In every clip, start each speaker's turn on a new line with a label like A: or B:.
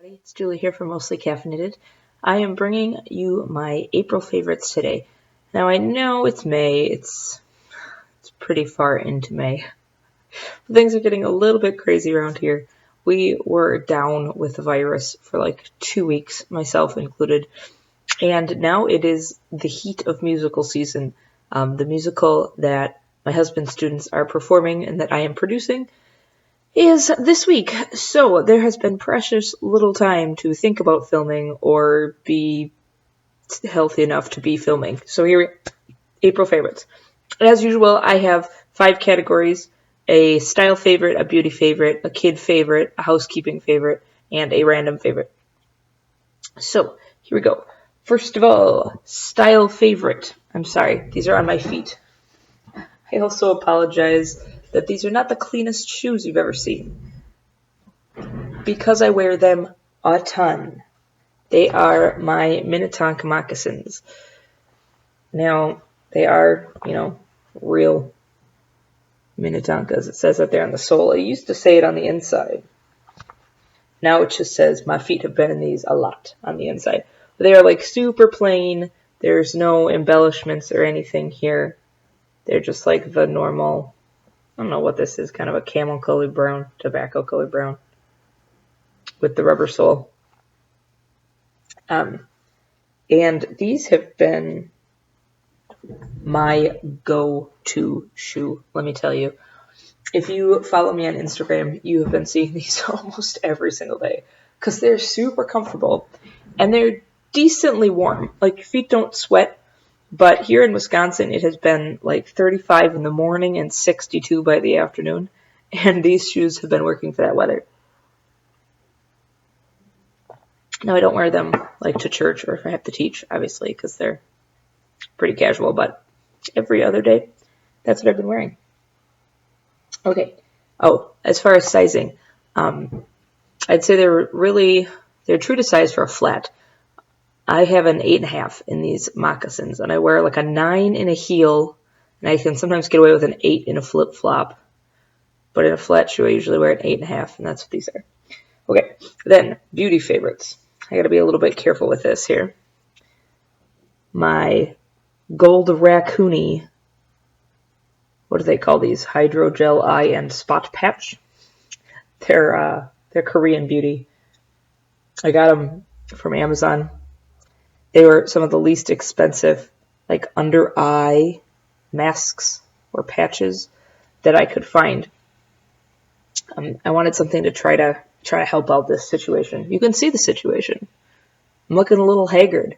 A: It's Julie here from Mostly Caffeinated. I am bringing you my April favorites today. Now I know it's May, it's pretty far into May. Things are getting a little bit crazy around here. We were down with the virus for like 2 weeks, myself included, and now it is the heat of musical season. The musical that my husband's students are performing and that I am producing is this week. So there has been precious little time to think about filming or be healthy enough to be filming. So here, April favorites. As usual, I have 5 categories: a style favorite, a beauty favorite, a kid favorite, a housekeeping favorite, and a random favorite. So here we go. First of all, style favorite. I'm sorry, these are on my feet. I also apologize that these are not the cleanest shoes you've ever seen, because I wear them a ton. They are my Minnetonka moccasins. Now, they are, real Minnetonkas. It says that they're on the sole. It used to say it on the inside. Now it just says my feet have been in these a lot on the inside. They are like super plain. There's no embellishments or anything here. They're just like the normal, I don't know what this is, kind of a camel colored brown, tobacco colored brown with the rubber sole. And these have been my go-to shoe, let me tell you. If you follow me on Instagram, you have been seeing these almost every single day because they're super comfortable and they're decently warm. Like, your feet don't sweat. But here in Wisconsin, it has been like 35 in the morning and 62 by the afternoon. And these shoes have been working for that weather. Now, I don't wear them like to church or if I have to teach, obviously, because they're pretty casual. But every other day, that's what I've been wearing. Okay. Oh, as far as sizing, I'd say they're true to size for a flat. I have an 8.5 in these moccasins, and I wear like a 9 in a heel, and I can sometimes get away with an 8 in a flip-flop. But in a flat shoe, I usually wear an 8.5, and that's what these are. Okay, then, beauty favorites. I gotta be a little bit careful with this here. My gold Racoony, what do they call these? Hydrogel eye and spot patch. They're Korean beauty. I got them from Amazon. They were some of the least expensive, like, under eye masks or patches that I could find. I wanted something to try to help out this situation. You can see the situation. I'm looking a little haggard,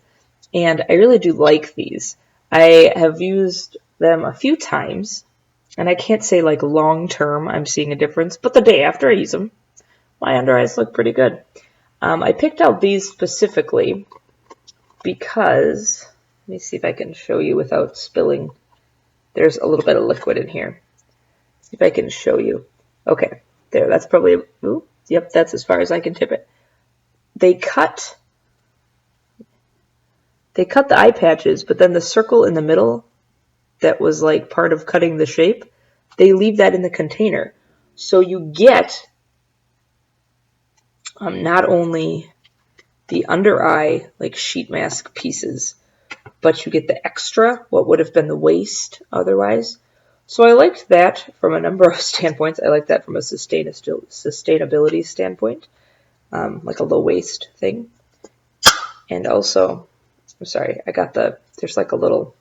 A: and I really do like these. I have used them a few times, and I can't say like long term I'm seeing a difference, but the day after I use them, my under eyes look pretty good. I picked out these specifically because, let me see if I can show you without spilling. There's a little bit of liquid in here. See if I can show you. Okay, there, that's probably, yep, that's as far as I can tip it. They cut the eye patches, but then the circle in the middle that was like part of cutting the shape, they leave that in the container. So you get not only the under eye like sheet mask pieces, but you get the extra, what would have been the waist otherwise. So I liked that from a number of standpoints. I like that from a sustainability standpoint, like a low waist thing. And also, I'm sorry, I got there's like a little,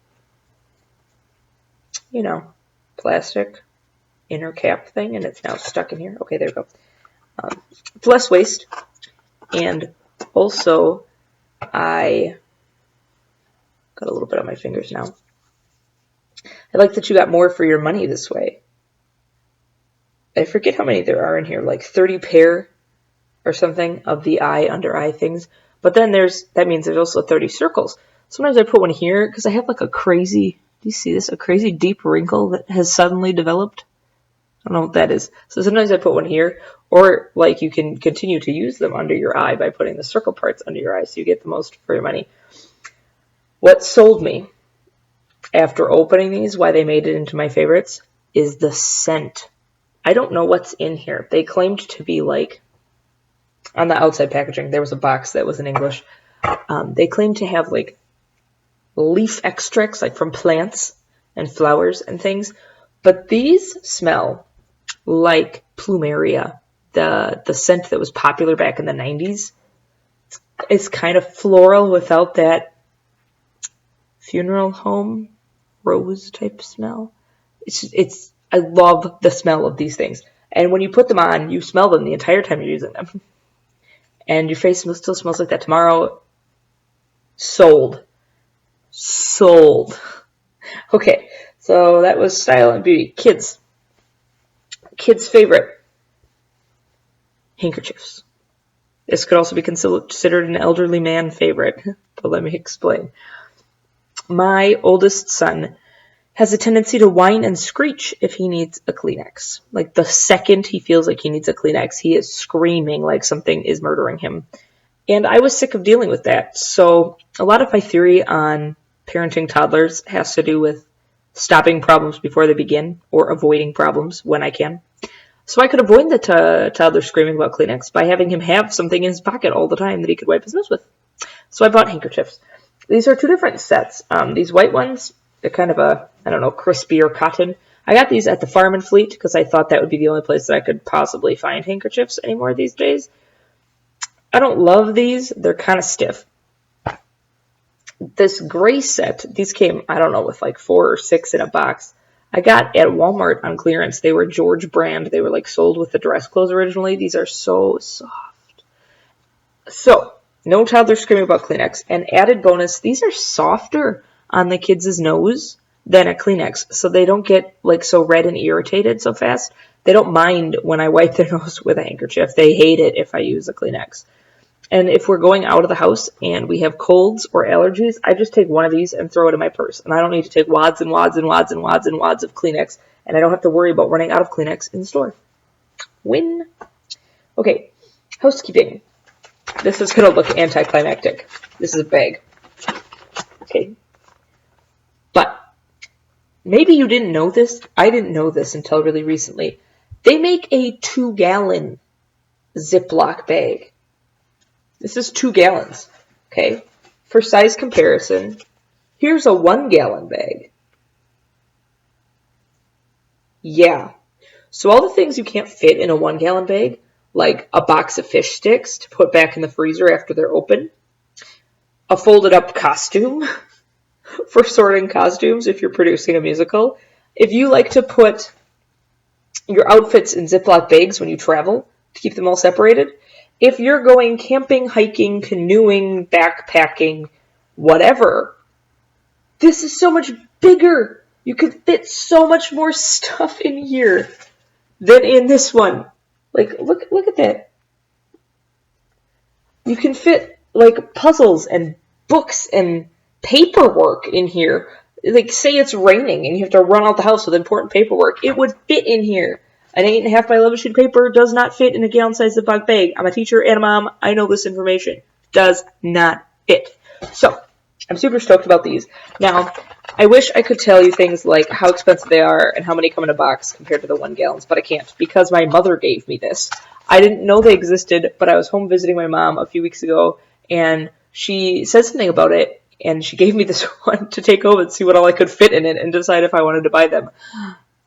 A: plastic inner cap thing, and it's now stuck in here. Okay, there we go. It's less waist, and also I got a little bit on my fingers now. I like that you got more for your money this way. I forget how many there are in here, like 30 pair or something of the under eye things. But then that means there's also 30 circles. Sometimes I put one here because I have like a crazy, do you see this? A crazy deep wrinkle that has suddenly developed. I don't know what that is. So sometimes I put one here, or like you can continue to use them under your eye by putting the circle parts under your eye so you get the most for your money. What sold me after opening these, why they made it into my favorites, is the scent. I don't know what's in here. They claimed to be like on the outside packaging, there was a box that was in English. They claim to have like leaf extracts, like from plants and flowers and things. But these smell like plumeria, the scent that was popular back in the 90s. It's kind of floral without that funeral home rose type smell. I love the smell of these things. And when you put them on, you smell them the entire time you're using them. And your face still smells like that tomorrow. Sold. Okay, so that was style and beauty. Kids' favorite, handkerchiefs. This could also be considered an elderly man favorite, but let me explain. My oldest son has a tendency to whine and screech if he needs a Kleenex. Like the second he feels like he needs a Kleenex, he is screaming like something is murdering him. And I was sick of dealing with that. So a lot of my theory on parenting toddlers has to do with stopping problems before they begin or avoiding problems when I can. So I could avoid the toddler screaming about Kleenex by having him have something in his pocket all the time that he could wipe his nose with. So I bought handkerchiefs. These are two different sets. These white ones, they're kind of a, crispier cotton. I got these at the Farm and Fleet because I thought that would be the only place that I could possibly find handkerchiefs anymore these days. I don't love these. They're kind of stiff. This gray set, these came, with like 4 or 6 in a box. I got at Walmart on clearance. They were George brand. They were like sold with the dress clothes originally. These are so soft. So, no toddler screaming about Kleenex. And added bonus, these are softer on the kids' nose than a Kleenex. So they don't get like so red and irritated so fast. They don't mind when I wipe their nose with a handkerchief. They hate it if I use a Kleenex. And if we're going out of the house and we have colds or allergies, I just take one of these and throw it in my purse. And I don't need to take wads and wads and wads and wads and wads of Kleenex. And I don't have to worry about running out of Kleenex in the store. Win. Okay, housekeeping. This is going to look anticlimactic. This is a bag. Okay. But maybe you didn't know this. I didn't know this until really recently. They make a 2-gallon Ziploc bag. This is 2 gallons, okay? For size comparison, here's a 1-gallon bag. Yeah. So all the things you can't fit in a 1-gallon bag, like a box of fish sticks to put back in the freezer after they're open, a folded up costume for sorting costumes if you're producing a musical. If you like to put your outfits in Ziploc bags when you travel to keep them all separated, if you're going camping, hiking, canoeing, backpacking, whatever, this is so much bigger. You could fit so much more stuff in here than in this one. Like, look at that. You can fit, like, puzzles and books and paperwork in here. Like, say it's raining and you have to run out the house with important paperwork. It would fit in here. An 8.5 by 11 sheet of paper does not fit in a gallon-sized Ziploc bag. I'm a teacher and a mom. I know this information. Does not fit. So, I'm super stoked about these. Now, I wish I could tell you things like how expensive they are and how many come in a box compared to the 1 gallons, but I can't because my mother gave me this. I didn't know they existed, but I was home visiting my mom a few weeks ago, and she said something about it, and she gave me this one to take home and see what all I could fit in it and decide if I wanted to buy them.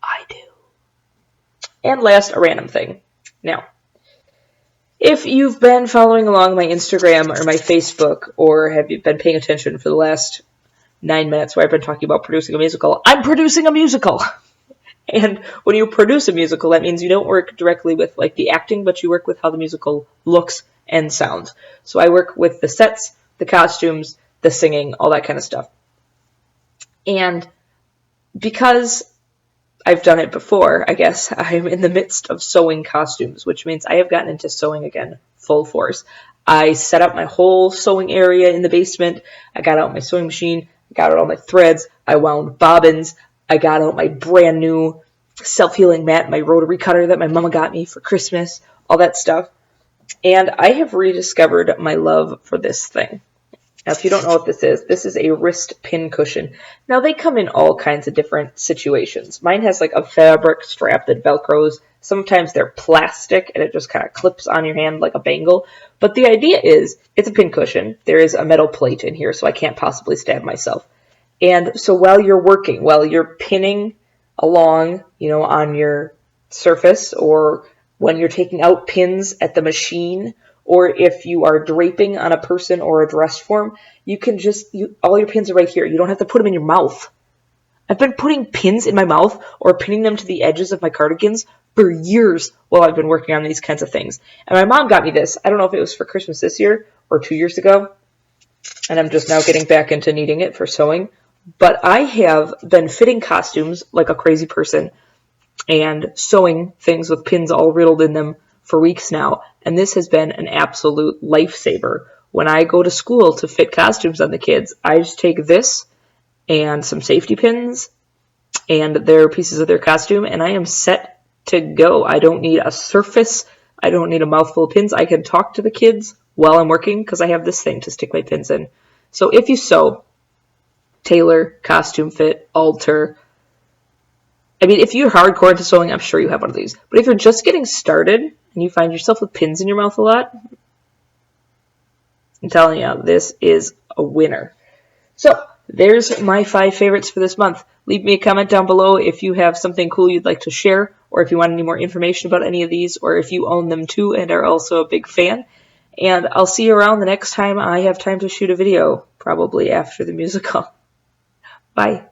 A: I do. And last, a random thing. Now, if you've been following along my Instagram or my Facebook, or have you been paying attention for the last 9 minutes where I've been talking about producing a musical, I'm producing a musical! And when you produce a musical, that means you don't work directly with like the acting, but you work with how the musical looks and sounds. So I work with the sets, the costumes, the singing, all that kind of stuff. And because I've done it before, I guess, I'm in the midst of sewing costumes, which means I have gotten into sewing again, full force. I set up my whole sewing area in the basement. I got out my sewing machine, I got out all my threads, I wound bobbins, I got out my brand new self-healing mat, my rotary cutter that my mama got me for Christmas, all that stuff. And I have rediscovered my love for this thing. Now, if you don't know what this is a wrist pincushion. Now, they come in all kinds of different situations. Mine has like a fabric strap that Velcros Sometimes they're plastic and it just kind of clips on your hand like a bangle. But the idea is it's a pincushion. There is a metal plate in here, so I can't possibly stab myself. And so while you're working, while you're pinning along, on your surface, or when you're taking out pins at the machine, or if you are draping on a person or a dress form, you can all your pins are right here. You don't have to put them in your mouth. I've been putting pins in my mouth or pinning them to the edges of my cardigans for years while I've been working on these kinds of things. And my mom got me this. I don't know if it was for Christmas this year or 2 years ago, and I'm just now getting back into needing it for sewing. But I have been fitting costumes like a crazy person and sewing things with pins all riddled in them for weeks now. And this has been an absolute lifesaver. When I go to school to fit costumes on the kids, I just take this and some safety pins and their pieces of their costume, and I am set to go. I don't need a surface. I don't need a mouthful of pins. I can talk to the kids while I'm working because I have this thing to stick my pins in. So if you sew, tailor, costume fit, alter. If you're hardcore into sewing, I'm sure you have one of these. But if you're just getting started and you find yourself with pins in your mouth a lot, I'm telling you, this is a winner. So there's my 5 favorites for this month. Leave me a comment down below if you have something cool you'd like to share, or if you want any more information about any of these, or if you own them too and are also a big fan. And I'll see you around the next time I have time to shoot a video, probably after the musical. Bye.